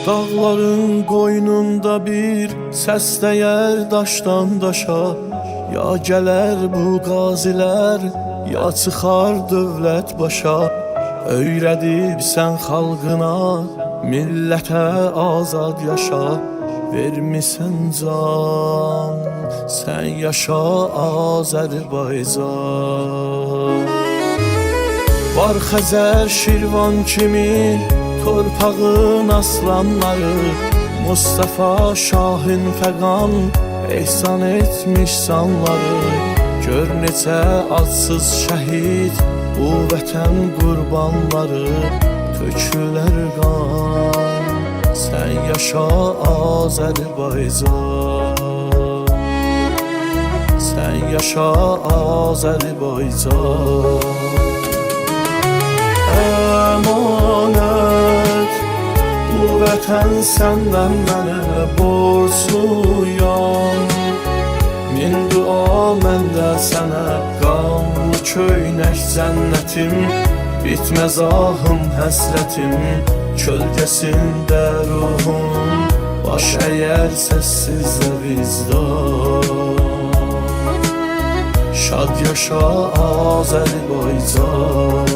Dağların qoynunda bir səs dəyər daşdan daşa. Ya gələr bu qazilər, ya çıxar dövlət başa. Öyrədibsən xalqına, millətə azad yaşa. Vermisən can, sən yaşa Azərbaycan. Var Xəzər Şirvan kimi torpağın aslanları, Mustafa Şahin Fəqan ehsan etmiş sanları. Gör necə adsız şəhid bu vətən qurbanları. Tökülər qan, sən yaşa Azərbaycan. Sən yaşa Azərbaycan. Əmanət bu vətən səndən mənə borcluyam. Min dua məndə sənə, qanlı köynək cənnətim. Bitməz ahım həsrətim, kölgəsində ruhum. Baş əyər səssizlə vicdan. Şad yaşa Azərbaycan.